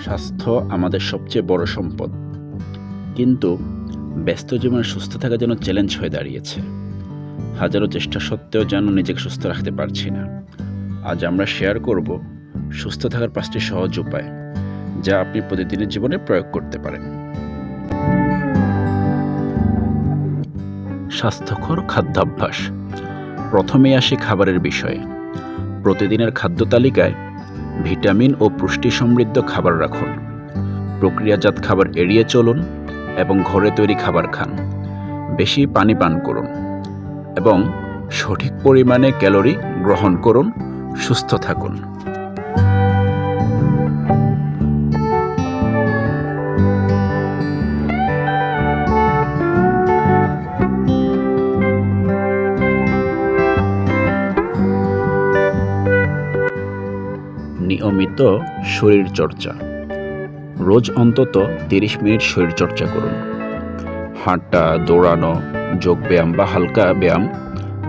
স্বাস্থ্য আমাদের সবচেয়ে বড় সম্পদ, কিন্তু ব্যস্ত জীবনে সুস্থ থাকা যেন চ্যালেঞ্জ হয়ে দাঁড়িয়েছে। হাজারো চেষ্টা সত্ত্বেও যেন নিজেকে সুস্থ রাখতে পারছি না। আজ আমরা শেয়ার করব সুস্থ থাকার 5টি সহজ উপায়, যা আপনি প্রতিদিনের জীবনে প্রয়োগ করতে পারেন। স্বাস্থ্যকর খাদ্যাভ্যাস। প্রথমেই আসি খাবারের বিষয়ে। প্রতিদিনের খাদ্য তালিকায় ভিটামিন ও পুষ্টি সমৃদ্ধ খাবার রাখুন। প্রক্রিয়াজাত খাবার এড়িয়ে চলুন এবং ঘরে তৈরি খাবার খান। বেশি পানি পান করুন এবং সঠিক পরিমাণে ক্যালোরি গ্রহণ করুন। সুস্থ থাকুন। নিয়মিত শরীরচর্চা। রোজ অন্তত 30 মিনিট শরীরচর্চা করুন। হাঁটা, দৌড়ানো, যোগব্যায়াম বা হালকা ব্যায়াম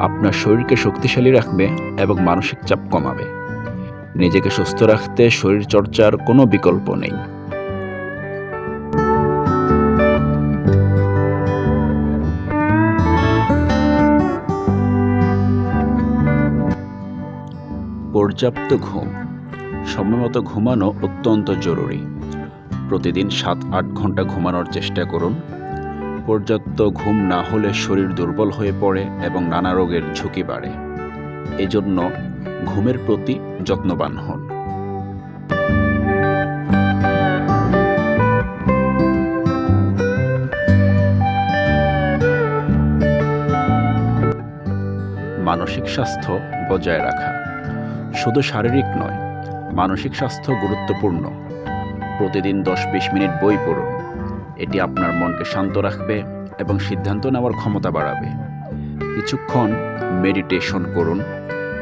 আপনার শরীরকে শক্তিশালী রাখবে এবং মানসিক চাপ কমাবে। নিজেকে সুস্থ রাখতে শরীরচর্চার কোনো বিকল্প নেই। পর্যাপ্ত ঘুম। সময়মতো ঘুমানো অত্যন্ত জরুরি। প্রতিদিন 7-8 ঘন্টা ঘুমানোর চেষ্টা করুন। পর্যাপ্ত ঘুম না হলে শরীর দুর্বল হয়ে পড়ে এবং নানা রোগের ঝুঁকি বাড়ে। এজন্য ঘুমের প্রতি যত্নবান হন। মানসিক স্বাস্থ্য বজায় রাখা। শুধু শারীরিক নয়, মানসিক স্বাস্থ্য গুরুত্বপূর্ণ। প্রতিদিন 10-20 মিনিট বই পড়ুন। এটি আপনার মনকে শান্ত রাখবে এবং সিদ্ধান্ত নেওয়ার ক্ষমতা বাড়াবে। কিছুক্ষণ মেডিটেশন করুন।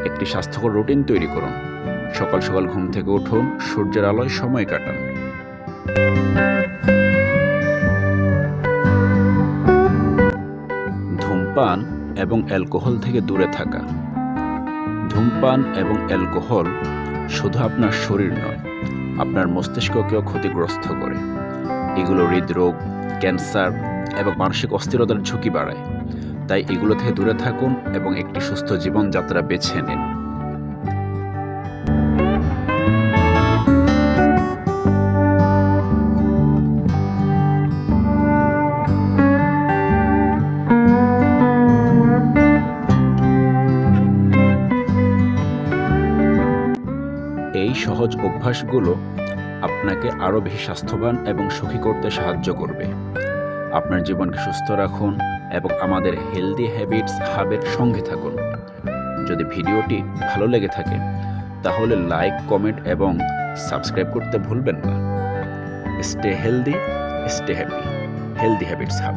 একটি স্বাস্থ্যকর রুটিন তৈরি করুন। সকাল সকাল ঘুম থেকে উঠুন, সূর্যের আলোয় সময় কাটান। ধূমপান এবং অ্যালকোহল থেকে দূরে থাকা। ধূমপান এবং অ্যালকোহল শুধু আপনার শরীর নয়, আপনার মস্তিষ্ককেও ক্ষতিগ্রস্ত করে। এগুলো হৃদরোগ, ক্যান্সার এবং মানসিক অস্থিরতার ঝুঁকি বাড়ায়। তাই এগুলো থেকে দূরে থাকুন এবং একটি সুস্থ জীবনযাত্রা বেছে নিন। এই সহজ অভ্যাসগুলো আপনাকে আরও বেশি স্বাস্থ্যবান এবং সুখী করতে সাহায্য করবে। আপনার জীবনকে সুস্থ রাখুন এবং আমাদের হেলদি হ্যাবিটস হাবের সঙ্গে থাকুন। যদি ভিডিওটি ভালো লেগে থাকে তাহলে লাইক, কমেন্ট এবং সাবস্ক্রাইব করতে ভুলবেন না। Stay healthy, stay happy. Healthy habits hub.